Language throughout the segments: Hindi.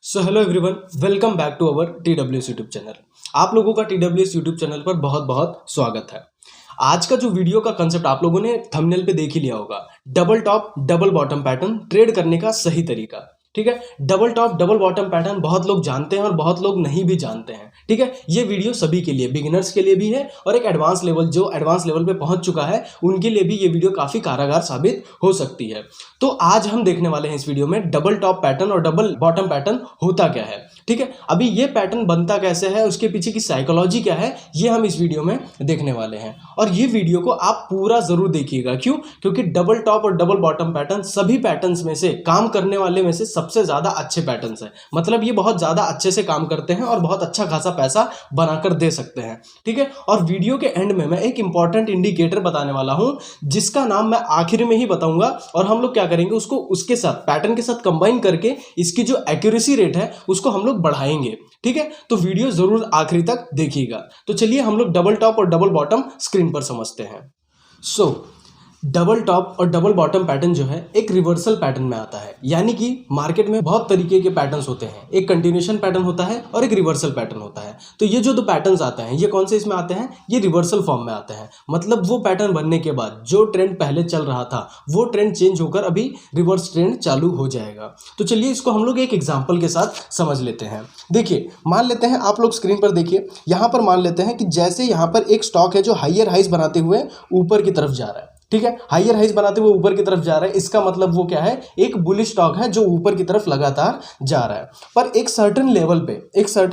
So hello everyone, welcome back to our TWS YouTube channel. आप लोगों का TWS यूट्यूब चैनल पर बहुत बहुत स्वागत है। आज का जो वीडियो का कंसेप्ट आप लोगों ने थंबनेल पे देख ही लिया होगा, double top double bottom pattern trade करने का सही तरीका। ठीक है, double top double bottom pattern बहुत लोग जानते हैं और बहुत लोग नहीं भी जानते हैं। ठीक है, ये वीडियो सभी के लिए, बिगिनर्स के लिए भी है और एक एडवांस लेवल पे पहुंच चुका है उनके लिए भी ये वीडियो काफी कारगर साबित हो सकती है। तो आज हम देखने वाले हैं इस वीडियो में डबल टॉप पैटर्न और डबल बॉटम पैटर्न होता क्या है। ठीक है, अभी ये पैटर्न बनता कैसे है, उसके पीछे की साइकोलॉजी क्या है, ये हम इस वीडियो में देखने वाले हैं। और ये वीडियो को आप पूरा जरूर देखिएगा। क्यों? क्योंकि डबल टॉप और डबल बॉटम पैटर्न सभी पैटर्न्स में से, काम करने वाले में से सबसे ज्यादा अच्छे पैटर्न्स हैं। मतलब ये बहुत ज्यादा अच्छे से काम करते हैं और बहुत अच्छा खासा पैसा बनाकर दे सकते हैं। ठीक है, और वीडियो के एंड में मैं एक इंपॉर्टेंट इंडिकेटर बताने वाला हूं जिसका नाम मैं आखिर में ही बताऊंगा और हम लोग क्या करेंगे, उसको उसके साथ पैटर्न के साथ कंबाइन करके इसकी जो एक्यूरेसी रेट है उसको हम लोग बढ़ाएंगे। ठीक है, तो वीडियो जरूर आखिरी तक देखिएगा। तो चलिए हम लोग डबल टॉप और डबल बॉटम स्क्रीन पर समझते हैं। डबल टॉप और डबल बॉटम पैटर्न जो है एक रिवर्सल पैटर्न में आता है। यानी कि मार्केट में बहुत तरीके के पैटर्न्स होते हैं, एक कंटिन्यूएशन पैटर्न होता है और एक रिवर्सल पैटर्न होता है। तो ये जो दो पैटर्न्स आते हैं, ये कौन से इसमें आते हैं? ये रिवर्सल फॉर्म में आते हैं। मतलब वो पैटर्न बनने के बाद जो ट्रेंड पहले चल रहा था वो ट्रेंड चेंज होकर अभी रिवर्स ट्रेंड चालू हो जाएगा। तो चलिए इसको हम लोग एक एग्जाम्पल के साथ समझ लेते हैं। देखिए, मान लेते हैं, आप लोग स्क्रीन पर देखिए, यहाँ पर मान लेते हैं कि जैसे यहाँ पर एक स्टॉक है जो हाइयर हाइज बनाते हुए ऊपर की तरफ जा रहा है। ठीक है, हाइयर हाइज बनाते हुए ऊपर की तरफ जा रहा है, इसका मतलब वो क्या है? एक बुलिश स्टॉक है जो ऊपर की तरफ लगातार जा रहा है। पर एक सर्टेन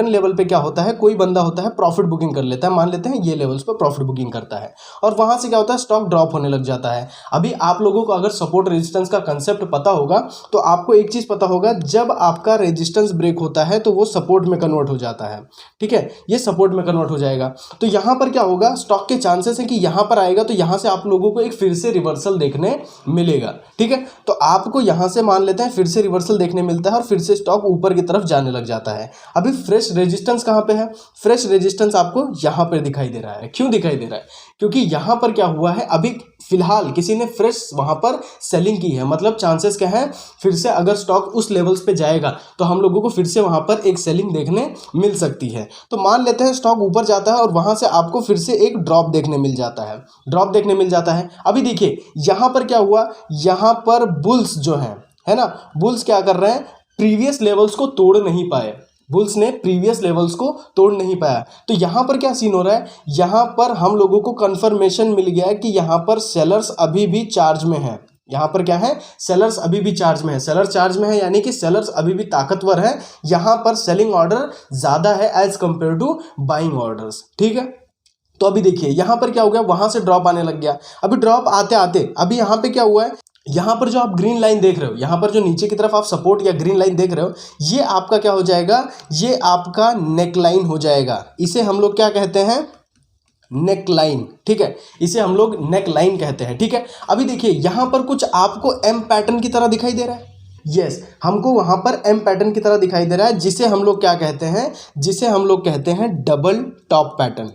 लेवल पे क्या होता है, कोई बंदा होता है प्रॉफिट बुकिंग कर लेता है। मान लेते हैं ये लेवल्स पर प्रॉफिट बुकिंग करता है और वहां से क्या होता है, स्टॉक ड्रॉप होने लग जाता है। अभी आप लोगों को अगर सपोर्ट रेजिस्टेंस का कंसेप्ट पता होगा तो आपको एक चीज पता होगा, जब आपका रेजिस्टेंस ब्रेक होता है तो वो सपोर्ट में कन्वर्ट हो जाता है। ठीक है, ये सपोर्ट में कन्वर्ट हो जाएगा। तो यहां पर क्या होगा, स्टॉक के चांसेस है कि यहां पर आएगा तो यहां से आप लोगों को एक फिर से रिवर्सल देखने मिलेगा। ठीक है, तो आपको यहां से मान लेते हैं फिर से रिवर्सल देखने मिलता है और फिर से स्टॉक ऊपर की तरफ जाने लग जाता है। अभी फ्रेश रेजिस्टेंस कहां पे है? फ्रेश रेजिस्टेंस आपको यहां पर दिखाई दे रहा है। क्यों दिखाई दे रहा है? क्योंकि यहां पर क्या हुआ है, अभी फिलहाल किसी ने फ्रेश वहां पर सेलिंग की है। मतलब चांसेस क्या है, फिर से अगर स्टॉक उस लेवल्स पे जाएगा तो हम लोगों को फिर से वहां पर एक सेलिंग देखने मिल सकती है। तो मान लेते हैं स्टॉक ऊपर जाता है और वहां से आपको फिर से एक ड्रॉप देखने मिल जाता है। अभी देखिए यहां पर क्या हुआ, यहां पर बुल्स जो है ना, बुल्स क्या कर रहे हैं, प्रीवियस लेवल्स को तोड़ नहीं पाए। बुल्स ने प्रीवियस लेवल्स को तोड़ नहीं पाया। तो यहां पर क्या सीन हो रहा है, यहां पर हम लोगों को कंफर्मेशन मिल गया है कि यहां पर सेलर्स अभी भी चार्ज में है। यहां पर क्या है, सेलर्स अभी भी चार्ज में है। सेलर चार्ज में है यानी कि सेलर्स अभी भी ताकतवर है। यहां पर सेलिंग ऑर्डर ज्यादा है as compare to buying orders. ठीक है, तो अभी देखिए यहां पर क्या हो गया, वहां से ड्रॉप आने लग गया। अभी ड्रॉप आते आते अभी यहां पे क्या हुआ है, यहां पर जो आप ग्रीन लाइन देख रहे हो, यहां पर जो नीचे की तरफ आप सपोर्ट या ग्रीन लाइन देख रहे हो, ये आपका क्या हो जाएगा, ये आपका नेक लाइन हो जाएगा। इसे हम लोग क्या कहते हैं, नेक लाइन। ठीक है, इसे हम लोग नेक लाइन कहते हैं। ठीक है, अभी देखिए यहां पर कुछ आपको एम पैटर्न की तरह दिखाई दे रहा है। यस, हमको वहां पर एम पैटर्न की तरह दिखाई दे रहा है, जिसे हम लोग क्या कहते हैं, जिसे हम लोग कहते हैं डबल टॉप पैटर्न,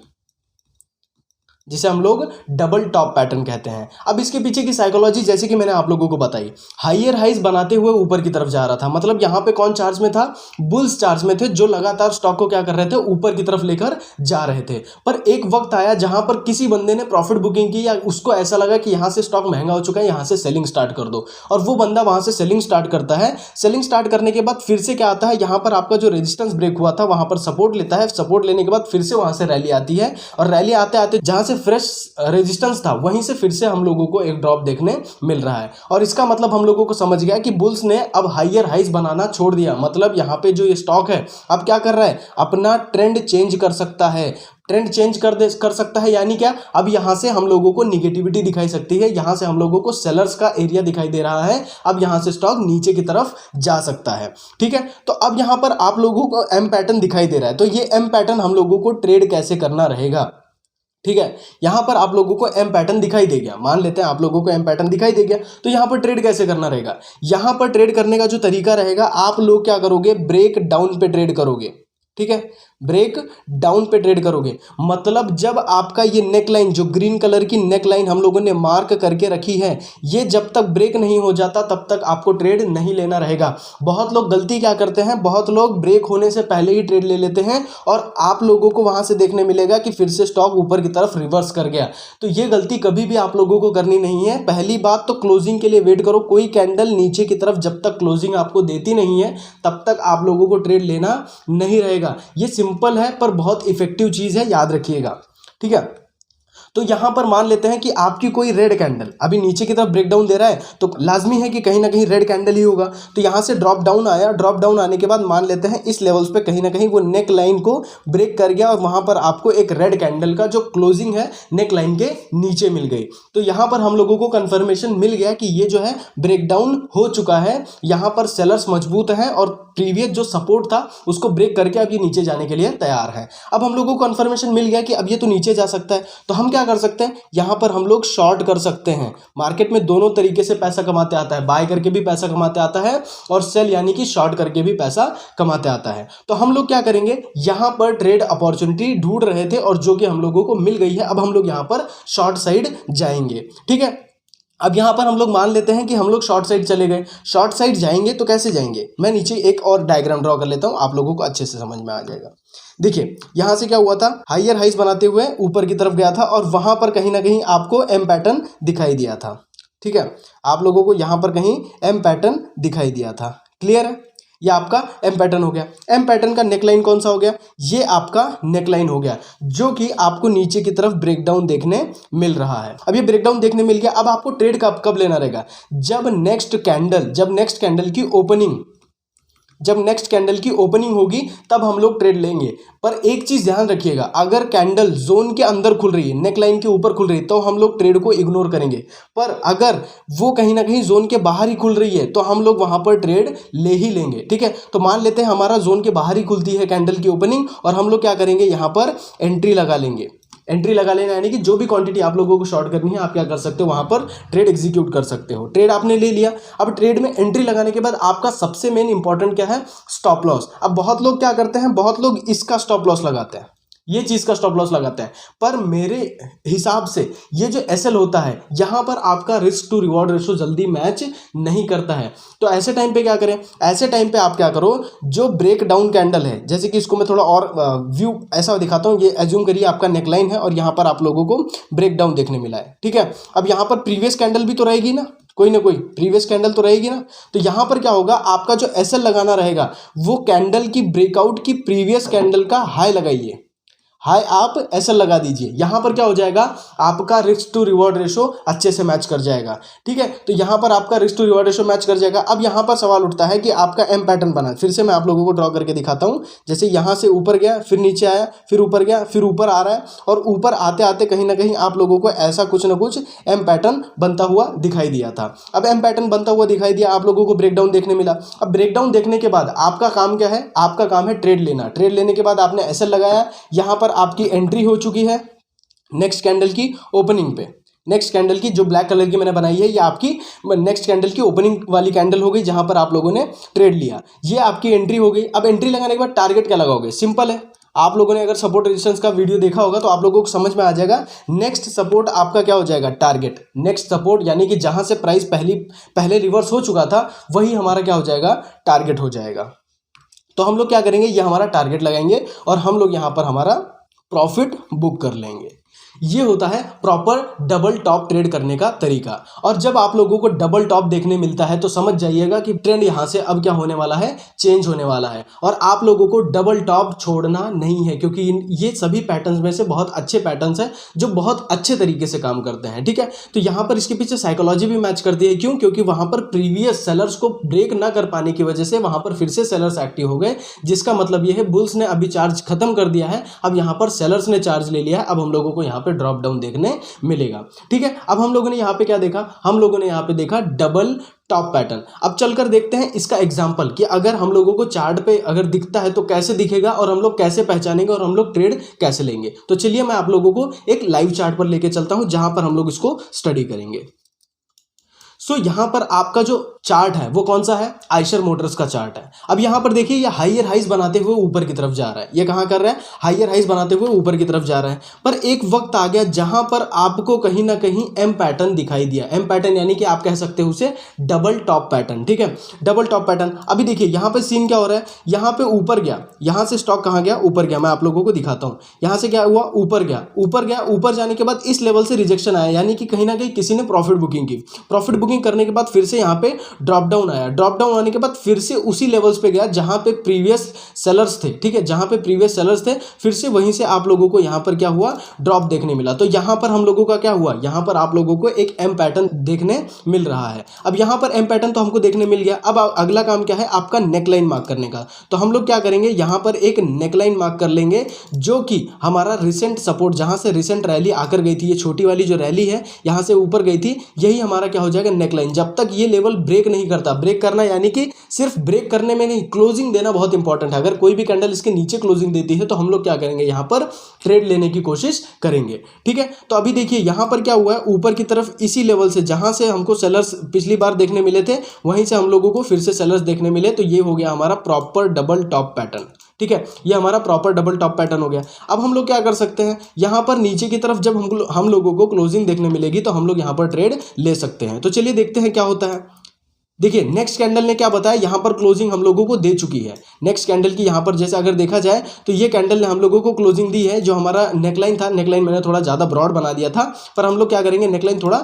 जिसे हम लोग डबल टॉप पैटर्न कहते हैं। अब इसके पीछे की साइकोलॉजी जैसे कि मैंने आप लोगों को बताई, हाइयर हाइज बनाते हुए ऊपर की तरफ जा रहा था। मतलब यहां पे कौन चार्ज में था, बुल्स चार्ज में थे, जो लगातार स्टॉक को क्या कर रहे थे, ऊपर की तरफ लेकर जा रहे थे। पर एक वक्त आया जहां पर किसी बंदे ने प्रॉफिट बुकिंग की, या उसको ऐसा लगा कि यहां से स्टॉक महंगा हो चुका है, यहां से सेलिंग स्टार्ट कर दो, और वो बंदा वहां से सेलिंग स्टार्ट करता है। सेलिंग स्टार्ट करने के बाद फिर से क्या आता है, यहां पर आपका जो रेजिस्टेंस ब्रेक हुआ था वहां पर सपोर्ट लेता है। सपोर्ट लेने के बाद फिर से वहां से रैली आती है और रैली आते आते जहां से फ्रेश रेजिस्टेंस था वहीं से फिर से हम लोगों को एक ड्रॉप देखने मिल रहा है। और इसका मतलब हम लोगों को समझ गया कि बुल्स ने अब हाइयर हाइज बनाना छोड़ दिया। मतलब यहां पे जो ये स्टॉक है अब क्या कर रहा है, अपना ट्रेंड चेंज कर सकता है। ट्रेंड चेंज कर सकता है यानी क्या, अब यहां से हम लोगों को निगेटिविटी दिखाई सकती है, यहां से हम लोगों को सेलर्स का एरिया दिखाई दे रहा है। अब यहां से स्टॉक नीचे की तरफ जा सकता है। ठीक है, तो अब यहां पर आप लोगों को एम पैटर्न दिखाई दे रहा है। तो ये एम पैटर्न हम लोगों को ट्रेड कैसे करना रहेगा। ठीक है, यहां पर आप लोगों को एम पैटर्न दिखाई दे गया, मान लेते हैं आप लोगों को एम पैटर्न दिखाई दे गया, तो यहां पर ट्रेड कैसे करना रहेगा। यहां पर ट्रेड करने का जो तरीका रहेगा, आप लोग क्या करोगे, ब्रेक डाउन पे ट्रेड करोगे। ठीक है, ब्रेक डाउन पे ट्रेड करोगे। मतलब जब आपका ये नेक लाइन, जो ग्रीन कलर की नेक लाइन हम लोगों ने मार्क करके रखी है, ये जब तक ब्रेक नहीं हो जाता तब तक आपको ट्रेड नहीं लेना रहेगा। बहुत लोग गलती क्या करते हैं, बहुत लोग ब्रेक होने से पहले ही ट्रेड ले लेते हैं और आप लोगों को वहां से देखने मिलेगा कि फिर से स्टॉक ऊपर की तरफ रिवर्स कर गया। तो ये गलती कभी भी आप लोगों को करनी नहीं है। पहली बात तो क्लोजिंग के लिए वेट करो। कोई कैंडल नीचे की तरफ जब तक क्लोजिंग आपको देती नहीं है तब तक आप लोगों को ट्रेड लेना नहीं रहेगा। ये सिंपल है पर बहुत इफेक्टिव चीज है, याद रखिएगा, ठीक है। तो यहां पर मान लेते हैं कि आपकी कोई रेड कैंडल अभी नीचे की तरफ ब्रेकडाउन दे रहा है, तो लाजमी है कि कहीं ना कहीं रेड कैंडल ही होगा। तो यहां से ड्रॉप डाउन आया, ड्रॉप डाउन आने के बाद मान लेते हैं इस लेवल्स पे कहीं ना कहीं वो नेक लाइन को ब्रेक कर गया और वहां पर आपको एक रेड कैंडल का जो क्लोजिंग है नेक लाइन के नीचे मिल गई। तो यहां पर हम लोगों को कंफर्मेशन मिल गया कि ये जो है ब्रेकडाउन हो चुका है। यहां पर सेलर्स मजबूत हैं और प्रीवियस जो सपोर्ट था उसको ब्रेक करके अब ये नीचे जाने के लिए तैयार है। अब हम लोगों को कंफर्मेशन मिल गया कि अब ये तो नीचे जा सकता है, तो हम क्या कर सकते हैं, यहां पर हम लोग शॉर्ट कर सकते हैं। मार्केट में दोनों तरीके से पैसा कमाते आता है, बाय करके भी पैसा कमाते आता है और सेल यानी कि शॉर्ट करके भी पैसा कमाते आता है। तो हम लोग क्या करेंगे, यहां पर ट्रेड अपॉर्चुनिटी ढूंढ रहे थे और जो कि हम लोगों को मिल गई है। अब हम लोग यहां पर शॉर्ट साइड जाएंगे, ठीक है। अब यहां पर हम लोग मान लेते हैं कि हम लोग शॉर्ट साइड चले गए। शॉर्ट साइड जाएंगे तो कैसे जाएंगे, मैं नीचे एक और डायग्राम ड्रॉ कर लेता हूं, आप लोगों को अच्छे से समझ में आ जाएगा। देखिए यहां से क्या हुआ था, हायर हाइस बनाते हुए ऊपर की तरफ गया था और वहां पर कहीं ना कहीं आपको एम पैटर्न दिखाई दिया था, ठीक है। आप लोगों को यहां पर कहीं एम पैटर्न दिखाई दिया था, क्लियर है। ये आपका एम पैटर्न हो गया। एम पैटर्न का नेकलाइन कौन सा हो गया, ये आपका नेकलाइन हो गया, जो कि आपको नीचे की तरफ ब्रेकडाउन देखने मिल रहा है। अब ये ब्रेकडाउन देखने मिल गया। अब आपको ट्रेड कब लेना रहेगा, जब नेक्स्ट कैंडल की ओपनिंग होगी तब हम लोग ट्रेड लेंगे। पर एक चीज ध्यान रखिएगा, अगर कैंडल जोन के अंदर खुल रही है, नेकलाइन के ऊपर खुल रही है, तो हम लोग ट्रेड को इग्नोर करेंगे। पर अगर वो कहीं ना कहीं जोन के बाहर ही खुल रही है तो हम लोग वहां पर ट्रेड ले ही लेंगे, ठीक है। तो मान लेते हैं हमारा जोन के बाहर ही खुलती है कैंडल की ओपनिंग और हम लोग क्या करेंगे, यहां पर एंट्री लगा लेंगे। एंट्री लगा लेना यानी कि जो भी क्वांटिटी आप लोगों को शॉर्ट करनी है आप क्या कर सकते हो, वहां पर ट्रेड एग्जीक्यूट कर सकते हो। ट्रेड आपने ले लिया। अब ट्रेड में एंट्री लगाने के बाद आपका सबसे मेन इंपॉर्टेंट क्या है, स्टॉप लॉस। अब बहुत लोग क्या करते हैं, बहुत लोग इसका स्टॉप लॉस लगाते हैं, ये चीज का स्टॉप लॉस लगाते हैं। पर मेरे हिसाब से ये जो एसएल होता है, यहां पर आपका रिस्क टू रिवॉर्ड रेशो जल्दी मैच नहीं करता है। तो ऐसे टाइम पे क्या करें, ऐसे टाइम पे आप क्या करो, जो ब्रेक डाउन कैंडल है, जैसे कि इसको मैं थोड़ा और व्यू ऐसा दिखाता हूं। ये एज्यूम करिए आपका नेकलाइन है और यहां पर आप लोगों को ब्रेक डाउन देखने मिला है, ठीक है। अब यहां पर प्रीवियस कैंडल भी तो रहेगी ना कोई प्रीवियस कैंडल तो रहेगी ना। तो यहां पर क्या होगा, आपका जो एसएल लगाना रहेगा वो कैंडल की ब्रेकआउट की प्रीवियस कैंडल का हाई लगाइए, हाई आप एसएल लगा दीजिए। यहां पर क्या हो जाएगा, आपका रिस्क टू रिवॉर्ड रेशो अच्छे से मैच कर जाएगा, ठीक है। तो यहां पर आपका risk to reward ratio match कर जाएगा। अब यहां पर सवाल उठता है कि आपका एम पैटर्न बना, फिर से मैं आप लोगों को ड्रॉ करके दिखाता हूं। जैसे यहां से ऊपर गया, फिर नीचे आया, फिर ऊपर गया, फिर ऊपर आ रहा है और ऊपर आते आते कहीं ना कहीं आप लोगों को ऐसा कुछ ना कुछ एम पैटर्न बनता हुआ दिखाई दिया था। अब एम पैटर्न बनता हुआ दिखाई दिया, आप लोगों को ब्रेकडाउन देखने मिला। अब ब्रेकडाउन देखने के बाद आपका काम क्या है, आपका काम है ट्रेड लेना। ट्रेड लेने के बाद आपने एसएल लगाया, यहां पर आपकी एंट्री हो चुकी है नेक्स्ट कैंडल की ओपनिंग पे। नेक्स्ट कैंडल की जो ब्लैक कलर की मैंने बनाई है, ये आपकी नेक्स्ट कैंडल की ओपनिंग वाली कैंडल हो गई जहां पर आप लोगों ने ट्रेड लिया। ये आपकी एंट्री हो गई। अब एंट्री लगाने के बाद टारगेट क्या लगाओगे, सिंपल है। आप लोगों ने अगर सपोर्ट रेजिस्टेंस का वीडियो देखा होगा तो आप लोगों को समझ में आ जाएगा। नेक्स्ट सपोर्ट आपका क्या हो जाएगा, टारगेट। नेक्स्ट सपोर्ट यानी कि जहां से प्राइस पहले रिवर्स हो चुका था वही हमारा क्या हो जाएगा, टारगेट हो जाएगा। तो हम लोग क्या करेंगे, ये हमारा टारगेट लगाएंगे और हम लोग यहां पर हमारा प्रॉफिट बुक कर लेंगे। ये होता है प्रॉपर डबल टॉप ट्रेड करने का तरीका। और जब आप लोगों को डबल टॉप देखने मिलता है तो समझ जाइएगा कि ट्रेंड यहां से अब क्या होने वाला है, चेंज होने वाला है। और आप लोगों को डबल टॉप छोड़ना नहीं है, क्योंकि ये सभी पैटर्न्स में से बहुत अच्छे पैटर्न्स हैं जो बहुत अच्छे तरीके से काम करते हैं, ठीक है। तो यहां पर इसके पीछे साइकोलॉजी भी मैच करती है। क्यों, क्योंकि वहां पर प्रीवियस सेलर्स को ब्रेक ना कर पाने की वजह से वहां पर फिर से सेलर्स एक्टिव हो गए, जिसका मतलब यह है बुल्स ने अभी चार्ज खत्म कर दिया है, अब यहां पर सेलर्स ने चार्ज ले लिया है। अब हम लोगों को यहाँ पे ड्रॉप डाउन देखने मिलेगा, ठीक है। अब हम लोगों ने यहाँ पे क्या देखा, हम लोगों ने यहाँ पे देखा डबल टॉप पैटर्न। अब चलकर देखते हैं इसका एग्जांपल कि अगर हम लोगों को चार्ट पे अगर दिखता है तो कैसे दिखेगा और हम लोग कैसे पहचानेंगे और हम लोग ट्रेड कैसे लेंगे। तो चलिए मैं आप लोगों को एक लाइव चार्ट पर लेके चलता हूं जहां पर हम लोग इसको स्टडी करेंगे। सो यहां पर आपका जो चार्ट है वो कौन सा है, आइशर मोटर्स का चार्ट है। अब यहाँ पर देखिए ये हाइयर हाइज बनाते हुए ऊपर की तरफ जा रहा है, ये कहाँ कर रहा है, हाइयर हाइज बनाते हुए ऊपर की तरफ जा रहा है। पर एक वक्त आ गया जहां पर आपको कहीं ना कहीं एम पैटर्न दिखाई दिया, एम पैटर्न यानी कि आप कह सकते हो उसे डबल टॉप पैटर्न, ठीक है, डबल टॉप पैटर्न। अभी देखिए यहाँ पे सीन क्या हो रहा है, यहाँ पे ऊपर गया, यहाँ से स्टॉक कहाँ गया, ऊपर गया, मैं आप लोगों को दिखाता हूँ। यहाँ से क्या हुआ, ऊपर गया, ऊपर गया, ऊपर जाने के बाद इस लेवल से रिजेक्शन आया, यानी कि कहीं ना कहीं किसी ने प्रॉफिट बुकिंग की, प्रॉफिट बुकिंग करने के बाद फिर से यहाँ पे ड्रॉप डाउन आया, ड्रॉप डाउन आने के बाद फिर से उसी लेवल्स पे गया जहां पे प्रीवियस सेलर्स थे, ठीक है, जहां पे प्रीवियस सेलर्स थे, फिर से वहीं से आप लोगों को यहां पर क्या हुआ, ड्रॉप देखने मिला। तो यहां पर हम लोगों का क्या हुआ, यहां पर आप लोगों को एक एम पैटर्न देखने मिल रहा है। अब यहां पर एम पैटर्न तो हमको देखने मिल गया, अब अगला काम क्या है, आपका नेकलाइन मार्क करने का। तो हम लोग क्या करेंगे, यहां पर एक नेकलाइन मार्क कर लेंगे, जो कि हमारा रिसेंट सपोर्ट, जहां से रिसेंट रैली आकर गई थी, ये छोटी वाली जो रैली है यहां से ऊपर गई थी, यही हमारा क्या हो जाएगा, नेकलाइन। जब तक ये लेवल ब्रेक नहीं करता, ब्रेक करना यानी कि सिर्फ ब्रेक करने में नहीं, क्लोजिंग देना बहुत इंपॉर्टेंट है। अगर कोई भी कैंडल इसके नीचे क्लोजिंग देती है तो हम लोग क्या करेंगे, यहां पर ट्रेड लेने की कोशिश करेंगे, ठीक है। तो अभी देखिए यहां पर क्या हुआ है, ऊपर की तरफ इसी लेवल से जहां से हमको सेलर्स पिछली बार देखने मिले थे, वहीं से हम लोगों को फिर से सेलर्स देखने मिले। तो ये हो गया हमारा प्रॉपर डबल टॉप पैटर्न, ठीक है, ये हमारा प्रॉपर डबल टॉप पैटर्न हो गया। अब हम लोग क्या कर सकते हैं, यहां पर नीचे की तरफ जब हम लोगों को क्लोजिंग देखने मिलेगी तो हम लोग यहां पर ट्रेड ले सकते हैं। तो चलिए देखते हैं क्या होता है। देखिए नेक्स्ट कैंडल ने क्या बताया, यहां पर क्लोजिंग हम लोगों को दे चुकी है। नेक्स्ट कैंडल की यहां पर जैसे अगर देखा जाए तो ये कैंडल ने हम लोगों को क्लोजिंग दी है। जो हमारा नेकलाइन था, नेकलाइन मैंने थोड़ा ज़्यादा ब्रॉड बना दिया था, पर हम लोग क्या करेंगे, नेकलाइन थोड़ा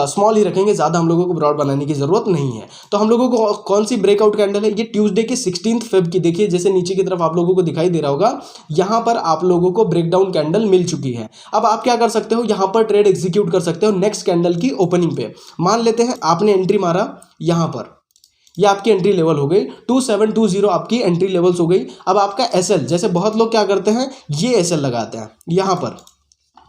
स्मॉल ही रखेंगे, ज़्यादा हम लोगों को ब्रॉड बनाने की ज़रूरत नहीं है। तो हम लोगों को कौन सी ब्रेकआउट कैंडल है, ये ट्यूसडे की 16 फेब की, देखिए जैसे नीचे की तरफ आप लोगों को दिखाई दे रहा होगा, यहाँ पर आप लोगों को ब्रेकडाउन कैंडल मिल चुकी है। अब आप क्या कर सकते हो, यहाँ पर ट्रेड एग्जीक्यूट कर सकते हो नेक्स्ट कैंडल की ओपनिंग पे। मान लेते हैं आपने एंट्री मारा यहाँ पर, ये आपकी एंट्री लेवल हो गई 2720, आपकी एंट्री लेवल्स हो गई। अब आपका एसएल, जैसे बहुत लोग क्या करते हैं, ये एसएल लगाते हैं यहाँ पर।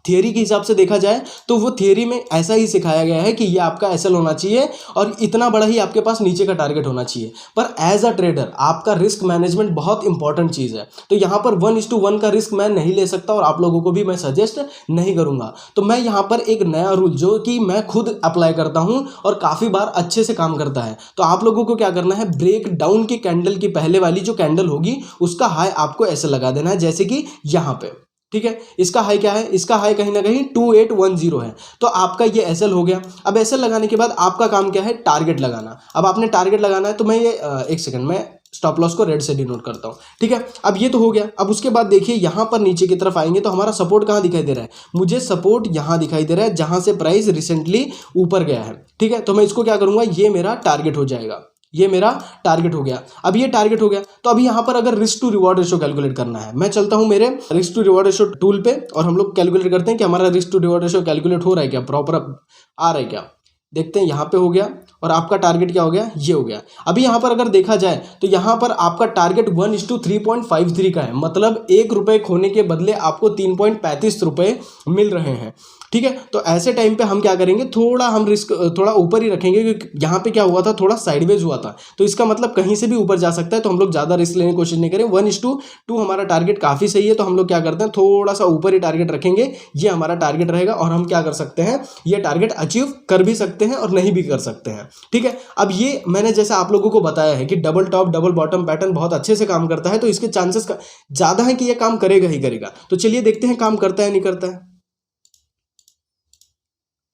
थियरी के हिसाब से देखा जाए तो वो थियरी में ऐसा ही सिखाया गया है कि ये आपका एसएल होना चाहिए और इतना बड़ा ही आपके पास नीचे का टारगेट होना चाहिए। पर एज अ ट्रेडर आपका रिस्क मैनेजमेंट बहुत इंपॉर्टेंट चीज़ है। तो यहाँ पर 1:1 का रिस्क मैं नहीं ले सकता और आप लोगों को भी मैं सजेस्ट नहीं करूँगा। तो मैं यहाँ पर एक नया रूल जो कि मैं खुद अप्लाई करता हूँ और काफ़ी बार अच्छे से काम करता है। तो आप लोगों को क्या करना है, ब्रेक डाउन की कैंडल की पहले वाली जो कैंडल होगी उसका हाई आपको ऐसे लगा देना है, जैसे कि यहाँ पे, ठीक है। इसका हाई क्या है, इसका हाई कहीं ना कहीं 2810 है। तो आपका ये एसएल हो गया। अब एसएल लगाने के बाद आपका काम क्या है, टारगेट लगाना। अब आपने टारगेट लगाना है तो मैं ये एक सेकंड में स्टॉप लॉस को रेड से डिनोट करता हूँ, ठीक है। अब ये तो हो गया। अब उसके बाद देखिए यहाँ पर नीचे की तरफ आएंगे तो हमारा सपोर्ट कहाँ दिखाई दे रहा है, मुझे सपोर्ट यहाँ दिखाई दे रहा है जहाँ से प्राइस रिसेंटली ऊपर गया है, ठीक है। तो मैं इसको क्या करूँगा, ये मेरा टारगेट हो जाएगा, ये मेरा टारगेट हो गया। अब ये टारगेट हो गया तो अभी यहाँ पर अगर risk to reward ratio calculate करना है, मैं चलता हूँ मेरे risk to reward ratio tool पे और हम लोग कैलकुलेट करते हैं कि हमारा risk to reward ratio calculate हो रहा है क्या, प्रॉपर आ रहा है क्या। देखते हैं, यहाँ पे हो गया और आपका टारगेट क्या हो गया, ये हो गया। अभी यहाँ पर अगर देखा जाए तो यहाँ पर आपका टारगेट 1:3.53 का है, मतलब ₹1 खोने के बदले आपको 3.35 रुपये मिल रहे हैं, ठीक है। तो ऐसे टाइम पे हम क्या करेंगे, थोड़ा हम रिस्क थोड़ा ऊपर ही रखेंगे, क्योंकि यहाँ पे क्या हुआ था, थोड़ा साइडवेज हुआ था, तो इसका मतलब कहीं से भी ऊपर जा सकता है। तो हम लोग ज़्यादा रिस्क लेने की कोशिश नहीं करें। 1:2 हमारा टारगेट काफ़ी सही है, तो हम लोग क्या करते हैं, थोड़ा सा ऊपर ही टारगेट रखेंगे, ये हमारा टारगेट रहेगा और हम क्या कर सकते हैं, ये टारगेट अचीव कर भी सकते हैं और नहीं भी कर सकते हैं, ठीक है। अब ये मैंने जैसे आप लोगों को बताया है कि double top double bottom pattern बहुत अच्छे से काम करता है, तो इसके चांसेस ज़्यादा है कि ये काम करेगा ही करेगा। तो चलिए देखते हैं काम करता है नहीं करता है।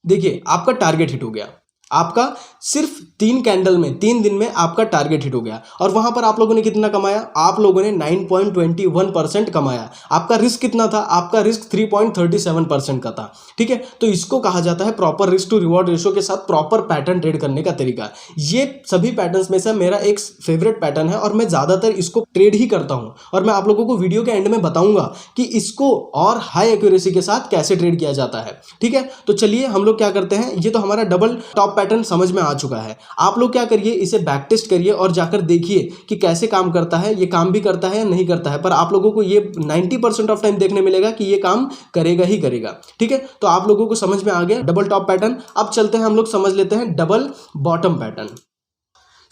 देखिए आपका टारगेट हिट हो गया, आपका सिर्फ 3 कैंडल में 3 दिन में आपका टारगेट हिट हो गया और वहां पर आप लोगों ने कितना कमाया, आप लोगों ने 9.21% कमाया। आपका रिस्क कितना था, आपका रिस्क 3.37% का था, ठीक है। तो इसको कहा जाता है proper risk to reward ratio के साथ प्रॉपर पैटर्न ट्रेड करने का तरीका। ये सभी पैटर्न्स में से मेरा एक फेवरेट पैटर्न है और मैं ज्यादातर इसको ट्रेड ही करता हूं और मैं आप लोगों को वीडियो के एंड में बताऊंगा कि इसको और हाई एक्यूरेसी के साथ कैसे ट्रेड किया जाता है, ठीक है। तो चलिए हम लोग क्या करते हैं, ये तो हमारा डबल टॉप पैटर्न समझ में आ चुका है। आप लोग क्या करिए, इसे बैक टेस्ट करिए और जाकर देखिए कि कैसे काम करता है, ये काम भी करता है या नहीं करता है। पर आप लोगों को ये 90% ऑफ टाइम देखने मिलेगा कि ये काम करेगा ही करेगा, ठीक है। तो आप लोगों को समझ में आ गया डबल टॉप पैटर्न। अब चलते हैं हम लोग समझ लेते हैं डबल बॉटम पैटर्न।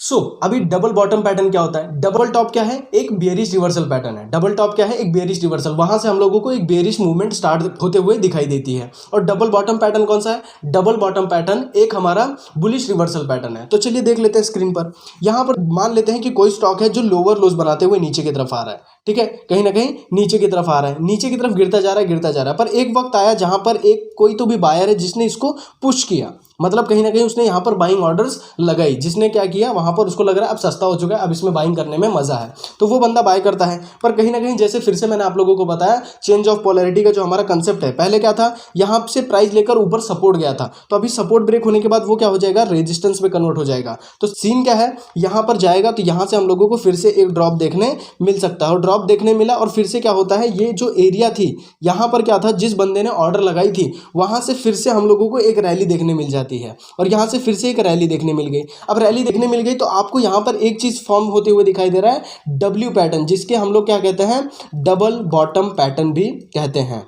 अभी डबल बॉटम पैटर्न क्या होता है? डबल टॉप क्या है? एक बेयरिश रिवर्सल पैटर्न है। डबल टॉप क्या है? एक बेयरिश रिवर्सल, वहां से हम लोगों को एक बेयरिश मूवमेंट स्टार्ट होते हुए दिखाई देती है। और डबल बॉटम पैटर्न कौन सा है? डबल बॉटम पैटर्न एक हमारा बुलिश रिवर्सल पैटर्न है। तो चलिए देख लेते हैं स्क्रीन पर। यहां पर मान लेते हैं कि कोई स्टॉक है जो लोअर लोज बनाते हुए नीचे की तरफ आ रहा है, ठीक है, कहीं ना कहीं नीचे की तरफ आ रहा है, नीचे की तरफ गिरता जा रहा है, गिरता जा रहा है। पर एक वक्त आया जहां पर एक कोई तो भी बायर है जिसने इसको पुश किया, मतलब कहीं ना कहीं उसने यहाँ पर बाइंग ऑर्डर्स लगाई। जिसने क्या किया, वहां पर उसको लग रहा है अब सस्ता हो चुका है, अब इसमें बाइंग करने में मजा है, तो वो बंदा बाय करता है। पर कहीं ना कहीं जैसे फिर से मैंने आप लोगों को बताया, चेंज ऑफ पोलैरिटी का जो हमारा कंसेप्ट है, पहले क्या था, यहाँ से प्राइस लेकर ऊपर सपोर्ट गया था, तो अभी सपोर्ट ब्रेक होने के बाद वो क्या हो जाएगा, रेजिस्टेंस में कन्वर्ट हो जाएगा। तो सीन क्या है, यहाँ पर जाएगा तो यहाँ से हम लोगों को फिर से एक ड्रॉप देखने मिल सकता है। और ड्रॉप देखने मिला और फिर से क्या होता है, ये जो एरिया थी यहाँ पर क्या था, जिस बंदे ने ऑर्डर लगाई थी वहां से फिर से हम लोगों को एक रैली देखने मिल जाती है, और यहाँ से फिर से एक रैली देखने मिल गई। अब रैली देखने मिल गई तो आपको यहाँ पर एक चीज फॉर्म होते हुए दिखाई दे रहा है, डब्ल्यू पैटर्न, जिसके हम लोग क्या कहते हैं, डबल बॉटम पैटर्न भी कहते हैं,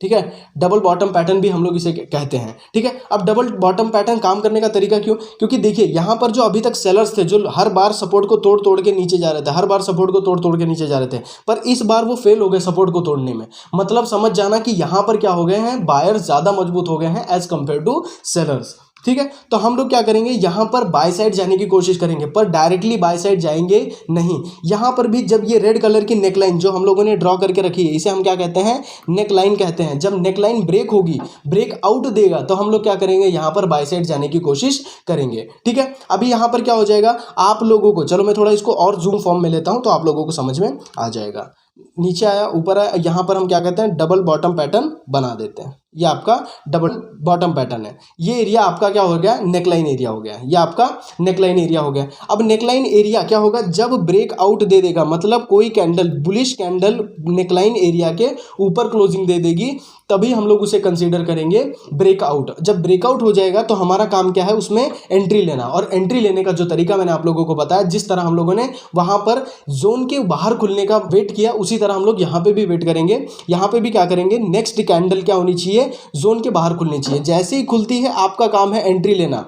ठीक है, डबल बॉटम पैटर्न भी हम लोग इसे कहते हैं, ठीक है। अब डबल बॉटम पैटर्न काम करने का तरीका क्यों, क्योंकि देखिए यहाँ पर जो अभी तक सेलर्स थे जो हर बार सपोर्ट को तोड़ तोड़ के नीचे जा रहे थे, हर बार सपोर्ट को तोड़ तोड़ के नीचे जा रहे थे, पर इस बार वो फेल हो गए सपोर्ट को तोड़ने में। मतलब समझ जाना कि यहाँ पर क्या हो गए हैं, बायर्स ज्यादा मजबूत हो गए हैं एज कंपेयर टू सेलर्स, ठीक है। तो हम लोग क्या करेंगे, यहां पर बाय साइड जाने की कोशिश करेंगे, पर डायरेक्टली बाय साइड जाएंगे नहीं। यहां पर भी जब ये रेड कलर की नेकलाइन जो हम लोगों ने ड्रॉ करके रखी है, इसे हम क्या कहते हैं, नेकलाइन कहते हैं। जब नेकलाइन ब्रेक होगी, ब्रेक आउट देगा, तो हम लोग क्या करेंगे, यहां पर बाय साइड जाने की कोशिश करेंगे, ठीक है। अभी यहां पर क्या हो जाएगा आप लोगों को, चलो मैं थोड़ा इसको और जूम फॉर्म में लेता हूं तो आप लोगों को समझ में आ जाएगा। नीचे आया, ऊपर आया, यहां पर हम क्या कहते हैं, डबल बॉटम पैटर्न बना देते हैं। ये आपका डबल बॉटम पैटर्न है। ये एरिया आपका क्या हो गया, नेकलाइन एरिया हो गया। ये आपका नेकलाइन एरिया हो गया। अब नेकलाइन एरिया क्या होगा, जब ब्रेक आउट दे देगा, मतलब कोई candle, bullish candle neckline area के ऊपर क्लोजिंग दे देगी, तभी हम लोग उसे कंसीडर करेंगे ब्रेकआउट। जब ब्रेकआउट हो जाएगा तो हमारा काम क्या है, उसमें एंट्री लेना। और एंट्री लेने का जो तरीका मैंने आप लोगों को बताया, जिस तरह हम लोगों ने वहां पर जोन के बाहर खुलने का वेट किया, उसी तरह हम लोग यहां पे भी वेट करेंगे। यहां पे भी क्या करेंगे, नेक्स्ट कैंडल क्या होनी चाहिए, जोन के बाहर खुलनी चाहिए। जैसे ही खुलती है आपका काम है एंट्री लेना,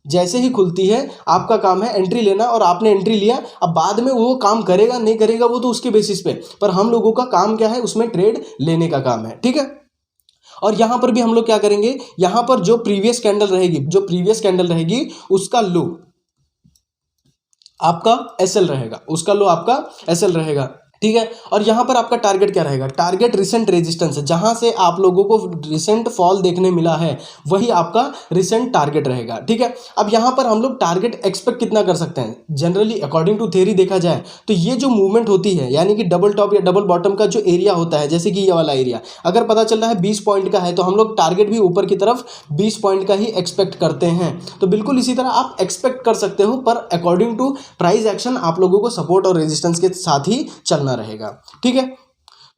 जैसे ही खुलती है आपका काम है एंट्री लेना, और आपने एंट्री लिया। अब बाद में वो काम करेगा नहीं करेगा वो तो उसके बेसिस पे, पर हम लोगों का काम क्या है, उसमें ट्रेड लेने का काम है, ठीक है। और यहां पर भी हम लोग क्या करेंगे, यहां पर जो प्रीवियस कैंडल रहेगी, जो प्रीवियस कैंडल रहेगी उसका लो आपका एसएल रहेगा, उसका लो आपका एसएल रहेगा, ठीक है। और यहां पर आपका टारगेट क्या रहेगा, टारगेट रिसेंट रेजिस्टेंस है, जहां से आप लोगों को रिसेंट फॉल देखने मिला है वही आपका रिसेंट टारगेट रहेगा, ठीक है। अब यहां पर हम लोग टारगेट एक्सपेक्ट कितना कर सकते हैं, जनरली अकॉर्डिंग टू थ्योरी देखा जाए तो ये जो मूवमेंट होती है, यानी कि डबल टॉप या डबल बॉटम का जो एरिया होता है, जैसे कि ये वाला एरिया अगर पता चल रहा है 20 पॉइंट का है, तो हम लोग टारगेट भी ऊपर की तरफ 20 पॉइंट का ही एक्सपेक्ट करते हैं। तो बिल्कुल इसी तरह आप एक्सपेक्ट कर सकते हो, पर अकॉर्डिंग टू प्राइस एक्शन आप लोगों को सपोर्ट और रेजिस्टेंस के साथ ही चलना रहेगा, ठीक है।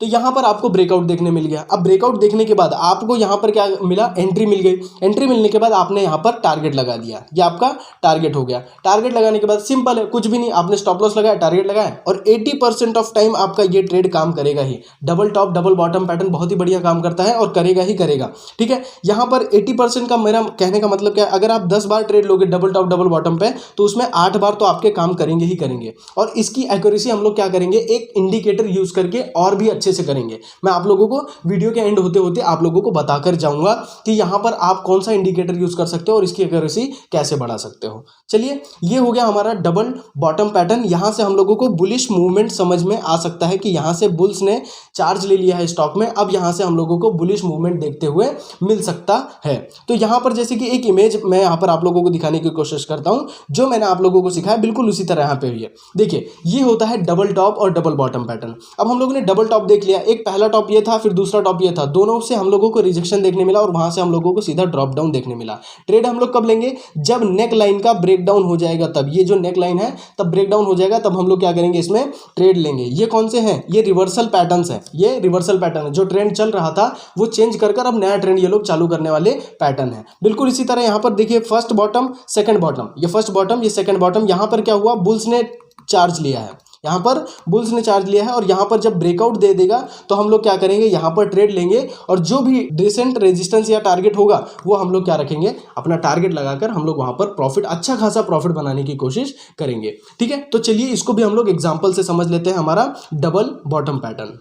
तो यहां पर आपको ब्रेकआउट देखने मिल गया। अब ब्रेकआउट देखने के बाद आपको यहां पर क्या मिला, एंट्री मिल गई। एंट्री मिलने के बाद आपने यहां पर टारगेट लगा दिया, ये आपका टारगेट हो गया। टारगेट लगाने के बाद सिंपल है, कुछ भी नहीं, आपने स्टॉप लॉस लगाया, टारगेट लगाया, और 80% ऑफ टाइम आपका ये ट्रेड काम करेगा ही। Double top double bottom pattern बहुत ही बढ़िया काम करता है और करेगा ही करेगा, ठीक है। यहां पर 80% का मेरा कहने का मतलब क्या है, अगर आप 10 बार ट्रेड लोगे डबल टॉप डबल बॉटम पे, तो उसमें 8 बार तो आपके काम करेंगे ही करेंगे। और इसकी एक्यूरेसी हम लोग क्या करेंगे, एक इंडिकेटर यूज करके और भी अच्छे से करेंगे। मैं आप लोगों को वीडियो के एंड होते होते आप लोगों को बताकर जाऊंगा कि यहां पर आप कौन सा इंडिकेटर यूज कर सकते हो और इसकी एक्यूरेसी कैसे बढ़ा सकते हो। चलिए, ये हो गया हमारा डबल बॉटम पैटर्न। यहां से हम लोगों को बुलिश मूवमेंट समझ में आ सकता है कि यहां से बुल्स ने चार्ज ले लिया है स्टॉक में, अब यहां से हम लोगों को बुलिश मूवमेंट देखते हुए मिल सकता है। तो यहां पर जैसे कि एक इमेज मैं यहां पर आप लोगों को दिखाने की कोशिश करता हूं, जो मैंने आप लोगों को सिखाया बिल्कुल उसी तरह यहां पे भी है। देखिए, ये होता है डबल टॉप और डबल बॉटम पैटर्न। अब हम लोगों ने डबल टॉप देख लिया, एक पहला टॉप ये था, फिर दूसरा टॉप ये था, दोनों से हम लोगों को रिजेक्शन देखने मिला और वहां से हम लोगों को सीधा ड्रॉप डाउन देखने मिला। ट्रेड हम लोग कब लेंगे, जब नेक लाइन का ब्रेक डाउन हो जाएगा, तब ये जो नेक लाइन है तब ब्रेक डाउन हो जाएगा, तब हम लोग क्या करेंगे, इसमें ट्रेड लेंगे। ये कौन से हैं, ये रिवर्सल पैटर्न्स है, ये रिवर्सल पैटर्न है। जो ट्रेंड चल रहा था वो चेंज कर कर अब नया ट्रेंड ये लोग चालू करने वाले पैटर्न है। बिल्कुल इसी तरह यहां पर देखिए, फर्स्ट बॉटम सेकंड बॉटम, ये फर्स्ट बॉटम ये सेकंड बॉटम, यहां पर क्या हुआ, बुल्स ने चार्ज लिया है, यहाँ पर बुल्स ने चार्ज लिया है और यहाँ पर जब ब्रेकआउट दे देगा तो हम लोग क्या करेंगे, यहाँ पर ट्रेड लेंगे और जो भी डिसेंट रेजिस्टेंस या टारगेट होगा वो हम लोग क्या रखेंगे, अपना टारगेट लगाकर हम लोग वहाँ पर प्रॉफिट, अच्छा खासा प्रॉफिट बनाने की कोशिश करेंगे। ठीक है, तो चलिए इसको भी हम लोग एग्जाम्पल से समझ लेते हैं, हमारा डबल बॉटम पैटर्न।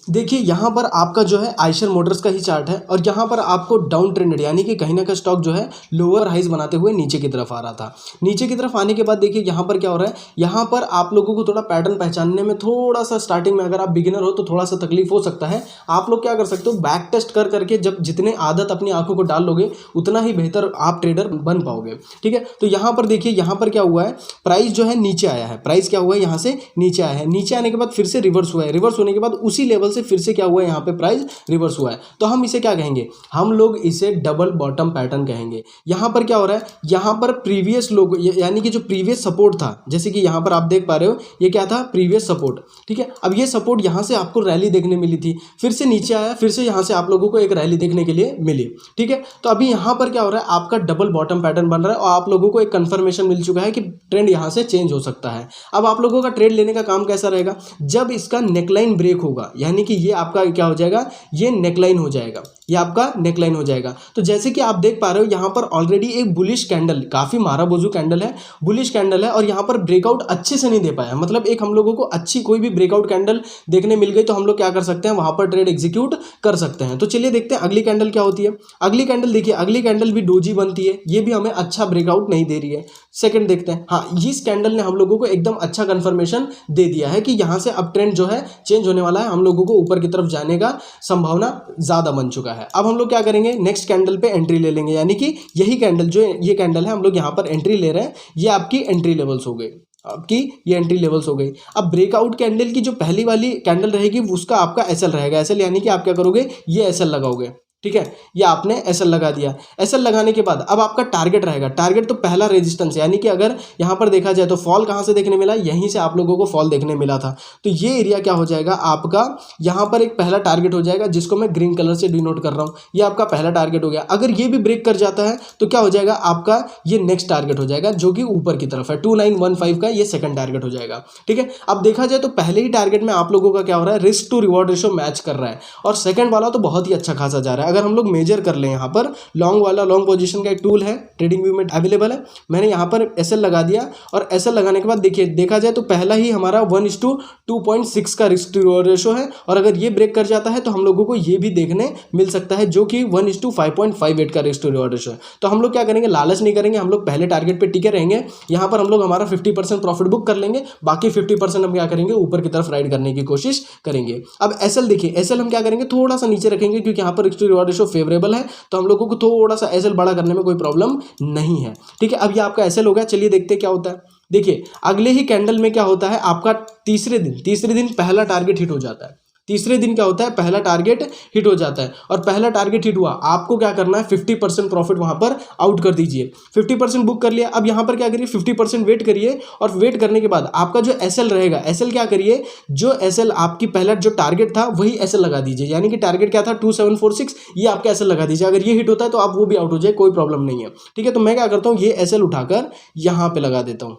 देखिए यहाँ पर आपका जो है आयशर मोटर्स का ही चार्ट है और यहाँ पर आपको डाउन ट्रेंडेड यानी कि कहीं ना कहीं स्टॉक जो है लोअर हाइज बनाते हुए नीचे की तरफ आ रहा था। नीचे की तरफ आने के बाद देखिए यहाँ पर क्या हो रहा है, यहाँ पर आप लोगों को थोड़ा पैटर्न पहचानने में थोड़ा सा स्टार्टिंग में, अगर आप बिगिनर हो तो थोड़ा सा तकलीफ हो सकता है। आप लोग क्या कर सकते हो, बैक टेस्ट कर करके जब जितने आदत अपनी आंखों को डाल लोगे उतना ही बेहतर आप ट्रेडर बन पाओगे। ठीक है, तो यहाँ पर देखिए यहाँ पर क्या हुआ है, प्राइस जो है नीचे आया है, प्राइस क्या हुआ है, यहाँ से नीचे आया है, नीचे आने के बाद फिर से रिवर्स हुआ है, रिवर्स होने के बाद उसी लेवल से फिर से क्या हुआ है, यहाँ पे प्राइस रिवर्स हुआ है। तो हम इसे क्या कहेंगे, हम लोग इसे डबल बॉटम पैटर्न कहेंगे। यहाँ पर क्या हो रहा है, यहाँ पर प्रीवियस लोग यानी कि जो प्रीवियस सपोर्ट था, जैसे कि यहाँ पर आप देख पा रहे हो ये क्या था, प्रीवियस सपोर्ट। ठीक है, अब ये सपोर्ट यहाँ से आपको रैली देखने मिली थी, फिर से नीचे आया, फिर से यहाँ से आप लोगों को एक रैली देखने के लिए मिली। ठीक है, तो अभी यहाँ पर क्या हो रहा है, आपका डबल बॉटम पैटर्न बन रहा है और आप लोगों को एक कंफर्मेशन मिल चुका है कि ट्रेंड यहाँ से चेंज हो सकता है। अब आप लोगों का ट्रेड लेने का काम कैसा रहेगा, जब इसका नेकलाइन ब्रेक होगा, यानी कि ये आपका क्या हो जाएगा, ये नेकलाइन हो जाएगा, ये आपका नेकलाइन हो जाएगा। तो जैसे कि आप देख पा रहे हो यहाँ पर ऑलरेडी एक बुलिश कैंडल, काफी मारा बोझू कैंडल है, बुलिश कैंडल है और यहाँ पर ब्रेकआउट अच्छे से नहीं दे पाया, मतलब एक हम लोगों को अच्छी कोई भी ब्रेकआउट कैंडल देखने मिल गई तो हम लोग क्या कर सकते हैं, वहां पर ट्रेड एग्जीक्यूट कर सकते हैं। तो चलिए देखते हैं अगली कैंडल क्या होती है। अगली कैंडल देखिए, अगली कैंडल भी डोजी बनती है, ये भी हमें अच्छा ब्रेकआउट नहीं दे रही है। सेकंड देखते हैं, हाँ इस कैंडल ने हम लोगों को एकदम अच्छा कंफर्मेशन दे दिया है कि यहाँ से अब ट्रेंड जो है चेंज होने वाला है, हम लोगों को ऊपर की तरफ जाने का संभावना ज्यादा बन चुका है। अब हम लोग क्या करेंगे, नेक्स्ट कैंडल पे एंट्री ले लेंगे, यानी कि यही कैंडल जो ये कैंडल है हम लोग यहाँ पर एंट्री ले रहे हैं, ये आपकी एंट्री लेवल्स हो गई, आपकी ये एंट्री लेवल्स हो गई। अब ब्रेकआउट कैंडल की जो पहली वाली कैंडल रहेगी उसका आपका एसएल रहेगा, एसएल यानी कि आप क्या करोगे, ये एसएल लगाओगे। ठीक है, ये आपने एसएल लगा दिया। एसएल लगाने के बाद अब आपका टारगेट रहेगा, टारगेट तो पहला रेजिस्टेंस, यानी कि अगर यहाँ पर देखा जाए तो फॉल कहाँ से देखने मिला, यहीं से आप लोगों को फॉल देखने मिला था। तो ये एरिया क्या हो जाएगा आपका, यहाँ पर एक पहला टारगेट हो जाएगा जिसको मैं ग्रीन कलर से डिनोट कर रहा हूँ, ये आपका पहला टारगेट हो गया। अगर ये भी ब्रेक कर जाता है तो क्या हो जाएगा, आपका ये नेक्स्ट टारगेट हो जाएगा जो कि ऊपर की तरफ है, 2915 का ये सेकंड टारगेट हो जाएगा। ठीक है, अब देखा जाए तो पहले ही टारगेट में आप लोगों का क्या हो रहा है, risk to reward ratio match कर रहा है और सेकंड वाला तो बहुत ही अच्छा खासा जा रहा है। अगर हम लोग मेजर कर लें, यहाँ पर लॉन्ग वाला, लॉन्ग पोजीशन का एक टूल है, ट्रेडिंग व्यू में अवेलेबल है, मैंने यहाँ पर एसएल लगा दिया और एसएल लगाने के बाद देखिए देखा जाए तो पहला ही हमारा 1:2.6 का रिस्क टू रिवॉर्ड रेशो है और अगर ये ब्रेक कर जाता है तो हम लोगों को ये भी देखने मिल सकता है जो कि 1:5.58 का रिस्क टू रिवॉर्ड रेशो है। तो हम लोग क्या करेंगे, लालच नहीं करेंगे, हम लोग पहले टारगेट पे टिके रहेंगे, यहाँ पर हम लोग हमारा 50% प्रॉफिट बुक कर लेंगे, बाकी 50% हम क्या करेंगे, ऊपर की तरफ राइड करने की कोशिश करेंगे। अब एसएल देखिए, एसएल हम क्या करेंगे, थोड़ा सा नीचे रखेंगे क्योंकि यहाँ पर risk to reward ratio favourable है, तो हम लोगों को थोड़ा सा एसएल बड़ा करने में कोई प्रॉब्लम नहीं है। ठीक है, अब ये आपका एसएल हो गया। चलिए देखते हैं क्या होता है। देखिए अगले ही कैंडल में क्या होता है, आपका तीसरे दिन पहला टारगेट हिट हो जाता है। तीसरे दिन क्या होता है, पहला टारगेट हिट हो जाता है और पहला टारगेट हिट हुआ, आपको क्या करना है, 50% प्रॉफिट वहां पर आउट कर दीजिए। 50% बुक कर लिया। अब यहां पर क्या करिए, 50% वेट करिए और वेट करने के बाद आपका जो एसएल रहेगा, एसएल क्या करिए, जो एसएल आपकी पहला जो टारगेट था वही एसएल लगा दीजिए, यानी कि टारगेट क्या था 2746, ये आपका एसएल लगा दीजिए। अगर ये हिट होता है तो आप वो भी आउट हो जाए, कोई प्रॉब्लम नहीं है। ठीक है, तो मैं क्या करता हूँ, ये एसएल उठाकर यहां पर लगा देता हूँ,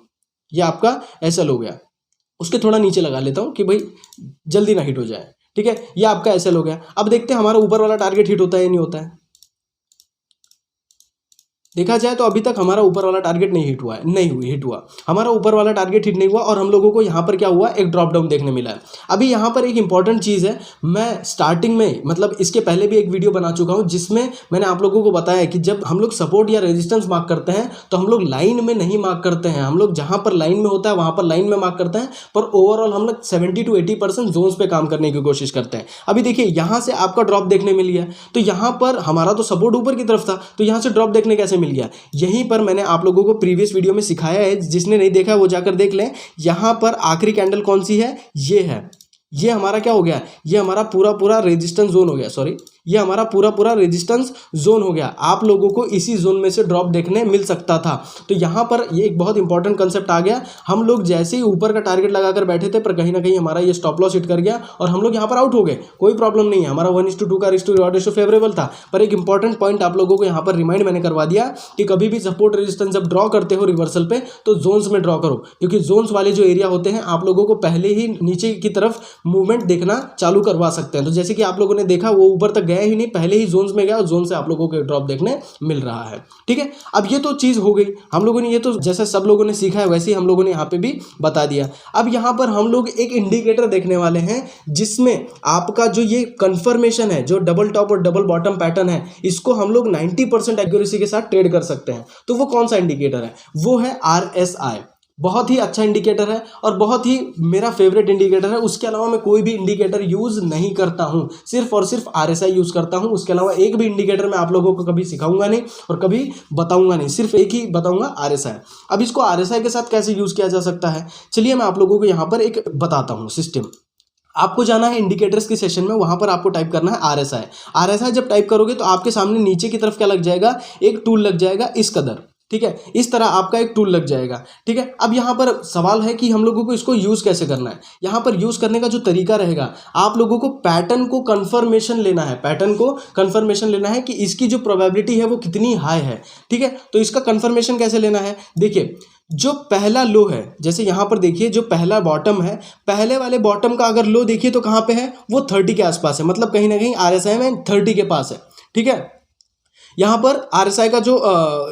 ये आपका एसएल हो गया। उसके थोड़ा नीचे लगा लेता हूँ कि भाई जल्दी ना हिट हो जाए। ठीक है, ये आपका एसएल हो गया। अब देखते हैं हमारा ऊपर वाला टारगेट हिट होता है या नहीं होता है। देखा जाए तो अभी तक हमारा ऊपर वाला टारगेट नहीं हिट हुआ है, हिट हुआ हमारा ऊपर वाला टारगेट हिट नहीं हुआ और हम लोगों को यहाँ पर क्या हुआ, एक ड्रॉप डाउन देखने मिला है। अभी यहाँ पर एक इंपॉर्टेंट चीज़ है, मैं स्टार्टिंग में मतलब इसके पहले भी एक वीडियो बना चुका हूँ जिसमें मैंने आप लोगों को बताया कि जब हम लोग सपोर्ट या रेजिस्टेंस मार्क करते हैं तो हम लोग लाइन में नहीं मार्क करते हैं, हम लोग जहाँ पर लाइन में होता है वहाँ पर लाइन में मार्क करते हैं, पर ओवरऑल हम लोग 70 to 80% जोन्स पे काम करने की कोशिश करते हैं। अभी देखिए यहाँ से आपका ड्रॉप देखने मिल गया, तो यहाँ पर हमारा तो सपोर्ट ऊपर की तरफ था, तो यहाँ से ड्रॉप देखने कैसे मिल गया, यहीं पर मैंने आप लोगों को प्रीवियस वीडियो में सिखाया है, जिसने नहीं देखा वो जाकर देख लें। यहां पर आखिरी कैंडल कौन सी है, ये है, ये हमारा क्या हो गया, ये हमारा पूरा रेजिस्टेंस जोन हो गया, सॉरी ये हमारा पूरा पूरा रेजिस्टेंस जोन हो गया। आप लोगों को इसी जोन में से ड्रॉप देखने मिल सकता था। तो यहाँ पर ये एक बहुत इंपॉर्टेंट कंसेप्ट आ गया। हम लोग जैसे ही ऊपर का टारगेट लगाकर बैठे थे, पर कहीं ना कहीं हमारा ये स्टॉप लॉस हिट कर गया और हम लोग यहाँ पर आउट हो गए। कोई प्रॉब्लम नहीं है, हमारा 1:2 का risk to reward ratio favourable था। पर एक इंपॉर्टेंट पॉइंट आप लोगों को यहाँ पर रिमाइंड मैंने करवा दिया कि कभी भी सपोर्ट रेजिस्टेंस जब ड्रॉ करते हो रिवर्सल पे, तो जोन्स में ड्रॉ करो, क्योंकि जोन्स वाले जो एरिया होते हैं आप लोगों को पहले ही नीचे की तरफ मूवमेंट देखना चालू करवा सकते हैं। तो जैसे कि आप लोगों ने देखा, वो ऊपर तक गया ही नहीं, पहले ही जोन्स में गया और जोन से आप लोगों को ड्रॉप देखने मिल रहा है। ठीक है, अब ये तो चीज हो गई, हम लोगों ने ये तो जैसे सब लोगों ने सीखा है वैसे ही हम लोगों ने यहाँ पे भी बता दिया। अब यहाँ पर हम लोग एक इंडिकेटर देखने वाले हैं जिसमें आपका जो ये कंफर्मेशन है, जो डबल टॉप और डबल बॉटम पैटर्न है, इसको हम लोग 90% एक्यूरेसी के साथ ट्रेड कर सकते हैं। तो वो कौन सा इंडिकेटर है? वो है RSI। बहुत ही अच्छा इंडिकेटर है और बहुत ही मेरा फेवरेट इंडिकेटर है। उसके अलावा मैं कोई भी इंडिकेटर यूज नहीं करता हूं, सिर्फ और सिर्फ RSI यूज करता हूं। उसके अलावा एक भी इंडिकेटर मैं आप लोगों को कभी सिखाऊंगा नहीं और कभी बताऊंगा नहीं, सिर्फ एक ही बताऊंगा, RSI। अब इसको RSI के साथ कैसे यूज किया जा सकता है, चलिए मैं आप लोगों को यहाँ पर एक बताता हूँ सिस्टम। आपको जाना है इंडिकेटर्स के सेशन में, वहां पर आपको टाइप करना है RSI। RSI जब टाइप करोगे तो आपके सामने नीचे की तरफ क्या लग जाएगा, एक टूल लग जाएगा इस कदर। ठीक है, इस तरह आपका एक टूल लग जाएगा। ठीक है, अब यहाँ पर सवाल है कि हम लोगों को इसको यूज कैसे करना है। यहाँ पर यूज करने का जो तरीका रहेगा, आप लोगों को पैटर्न को कंफर्मेशन लेना है, पैटर्न को कंफर्मेशन लेना है कि इसकी जो प्रोबेबिलिटी है वो कितनी हाई है। ठीक है, तो इसका कंफर्मेशन कैसे लेना है, देखिए जो पहला लो है, जैसे यहाँ पर देखिए जो पहला बॉटम है, पहले वाले बॉटम का अगर लो देखिए तो कहाँ पे है, वो 30 के आसपास है, मतलब कहीं ना कहीं RSI में 30 के पास है। ठीक है, यहाँ पर RSI का जो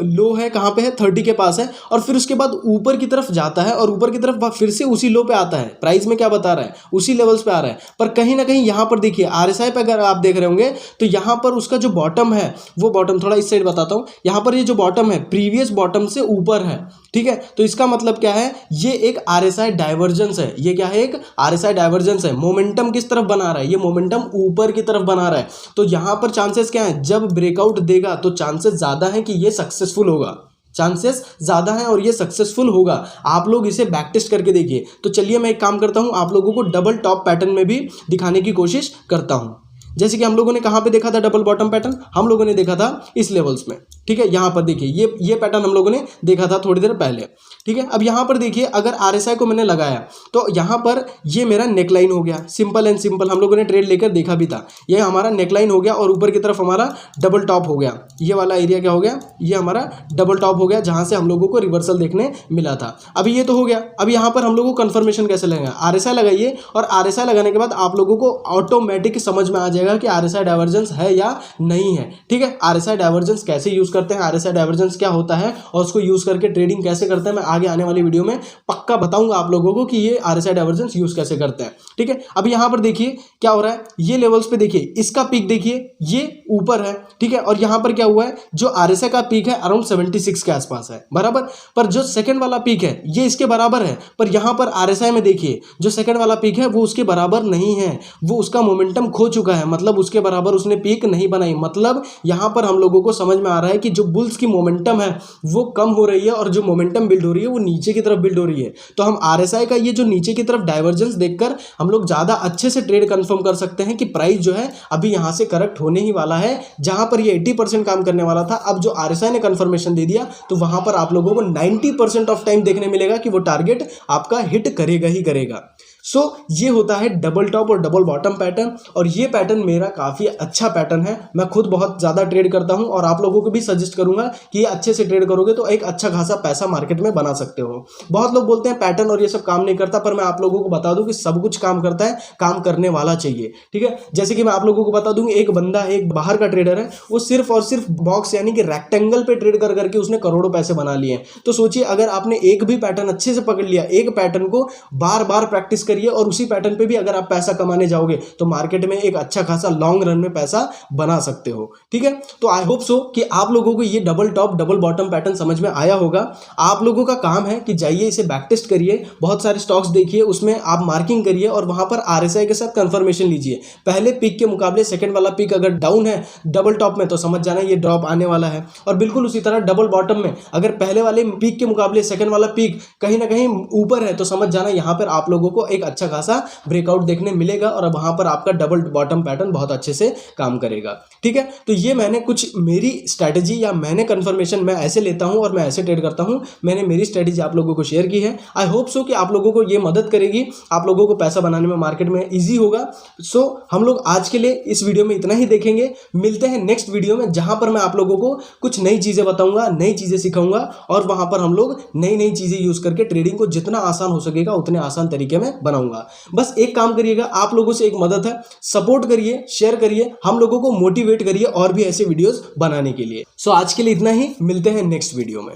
लो है कहाँ पे है, 30 के पास है, और फिर उसके बाद ऊपर की तरफ जाता है और ऊपर की तरफ फिर से उसी लो पे आता है। प्राइस में क्या बता रहा है, उसी लेवल्स पे आ रहा है। पर कहीं ना कहीं यहाँ पर देखिए RSI पे अगर आप देख रहे होंगे तो यहाँ पर उसका जो बॉटम है, वो बॉटम थोड़ा इस साइड बताता हूँ, यहाँ पर ये जो बॉटम है प्रीवियस बॉटम से ऊपर है। ठीक है, तो इसका मतलब क्या है, ये एक RSI डाइवर्जेंस है। ये क्या है, एक RSI डाइवर्जेंस है। मोमेंटम किस तरफ बना रहा है, ये मोमेंटम ऊपर की तरफ बना रहा है। तो यहाँ पर चांसेस क्या है, जब ब्रेकआउट देगा तो चांसेस ज्यादा है कि ये सक्सेसफुल होगा, चांसेस ज्यादा है और ये सक्सेसफुल होगा। आप लोग इसे बैक टेस्ट करके देखिए। तो चलिए मैं एक काम करता हूं, आप लोगों को डबल टॉप पैटर्न में भी दिखाने की कोशिश करता हूं। जैसे कि हम लोगों ने कहां पे देखा था डबल बॉटम पैटर्न, हम लोगों ने देखा था इस लेवल्स में। ठीक है, यहां पर देखिए ये पैटर्न हम लोगों ने देखा था थोड़ी देर पहले। ठीक है, अब यहां पर देखिए अगर RSI को मैंने लगाया तो यहां पर ये मेरा नेकलाइन हो गया, सिंपल एंड सिंपल। हम लोगों ने ट्रेड लेकर देखा भी था, ये हमारा नेकलाइन हो गया और ऊपर की तरफ हमारा डबल टॉप हो गया। ये वाला एरिया क्या हो गया, ये हमारा डबल टॉप हो गया, जहां से हम लोगों को रिवर्सल देखने मिला था। अभी ये तो हो गया। अब यहां पर हम लोगों को कंफर्मेशन कैसे लगेगा, RSI लगाइए, और RSI लगाने के बाद आप लोगों को ऑटोमेटिक समझ में आ जाएगा कि RSI डाइवर्जेंस है या नहीं है। ठीक है, RSI डाइवर्जेंस कैसे यूज करते हैं, RSI डाइवर्जेंस क्या होता है और उसको यूज करके ट्रेडिंग कैसे करते हैं, मैं आगे आने वाली वीडियो में पक्का बताऊंगा आप लोगों को कि ये RSI डाइवर्जेंस यूज कैसे करते हैं। ठीक है, अब यहां पर देखिए क्या हो रहा है, ये लेवल्स पे देखिए, इसका पीक देखिए ये ऊपर है। ठीक है, और यहां पर क्या हुआ है, जो RSI का पीक है अराउंड 76 के आसपास है, बराबर। पर जो सेकंड वाला पीक है ये इसके बराबर है, पर यहां पर RSI में देखिए जो सेकंड वाला पीक है वो उसके बराबर नहीं है, वो उसका मोमेंटम खो चुका है, मतलब उसके बराबर उसने पीक नहीं बनाई। मतलब यहां पर हम लोगों को समझ में आ रहा है कि जो बुल्स की मोमेंटम है वो कम हो रही है और जो मोमेंटम बिल्ड हो रही है वो नीचे की तरफ बिल्ड हो रही है। तो हम RSI का ये जो नीचे की तरफ डाइवर्जेंस देखकर हम लोग ज्यादा अच्छे से ट्रेड कंफर्म कर सकते हैं कि प्राइस जो है अभी यहां से करेक्ट होने ही वाला है। जहां पर ये 80% काम करने वाला था, अब जो RSI ने कंफर्मेशन दे दिया तो वहां पर आप लोगों को 90% ऑफ टाइम देखने मिलेगा कि वो टारगेट आपका हिट करेगा ही करेगा। सो ये होता है डबल टॉप और डबल बॉटम पैटर्न, और ये पैटर्न मेरा काफ़ी अच्छा पैटर्न है। मैं खुद बहुत ज़्यादा ट्रेड करता हूं और आप लोगों को भी सजेस्ट करूंगा कि ये अच्छे से ट्रेड करोगे तो एक अच्छा खासा पैसा मार्केट में बना सकते हो। बहुत लोग बोलते हैं पैटर्न और ये सब काम नहीं करता, पर मैं आप लोगों को बता दूं कि सब कुछ काम करता है, काम करने वाला चाहिए। ठीक है, जैसे कि मैं आप लोगों को बता दूं, एक बंदा एक बाहर का ट्रेडर है, वो सिर्फ और सिर्फ बॉक्स यानी कि रेक्टेंगल पे ट्रेड कर करके उसने करोड़ों पैसे बना लिए। तो सोचिए अगर आपने एक भी पैटर्न अच्छे से पकड़ लिया, एक पैटर्न को बार बार प्रैक्टिस करिए और उसी पैटर्न पे भी अगर आप पैसा कमाने जाओगे तो मार्केट में एक अच्छा खासा लॉन्ग रन में पैसा बना सकते हो। ठीक है, तो आई होप सो कि आप लोगों को ये double top double bottom pattern समझ में आया होगा। आप लोगों का काम है कि जाइए इसे बैक टेस्ट करिए, बहुत सारे स्टॉक्स देखिए, उसमें आप मार्किंग करिए और वहां पर RSI के साथ कंफर्मेशन लीजिए। पहले पीक के मुकाबले सेकंड वाला पीक अगर डाउन है डबल टॉप में तो समझ जाना ये ड्रॉप आने वाला है, और बिल्कुल उसी तरह डबल बॉटम में अगर पहले वाले पीक के मुकाबले सेकंड वाला पीक कहीं ना कहीं ऊपर है तो समझ जाना यहाँ पर आप लोगों को एक एक अच्छा खासा ब्रेकआउट देखने मिलेगा और अब वहां पर आपका डबल बॉटम पैटर्न बहुत अच्छे से काम करेगा। ठीक है, तो ये मैंने कुछ मेरी स्ट्रैटेजी या मैंने कंफर्मेशन मैं ऐसे लेता हूं और मैं ऐसे ट्रेड करता हूं, मैंने मेरी स्ट्रैटेजी आप लोगों को शेयर की है। आई होप सो कि आप लोगों को ये मदद करेगी, आप लोगों को पैसा बनाने में मार्केट में ईजी होगा। सो हम लोग आज के लिए इस वीडियो में इतना ही देखेंगे। मिलते हैं नेक्स्ट वीडियो में, जहां पर मैं आप लोगों को कुछ नई चीजें बताऊंगा, नई चीजें सिखाऊंगा और वहां पर हम लोग नई नई चीजें यूज करके ट्रेडिंग को जितना आसान हो सकेगा उतने आसान तरीके में बनाऊंगा। बस एक काम करिएगा, आप लोगों से एक मदद है, सपोर्ट करिए, शेयर करिए, हम लोगों को मोटिवेट करिए और भी ऐसे वीडियोस बनाने के लिए। सो आज के लिए इतना ही, मिलते हैं नेक्स्ट वीडियो में।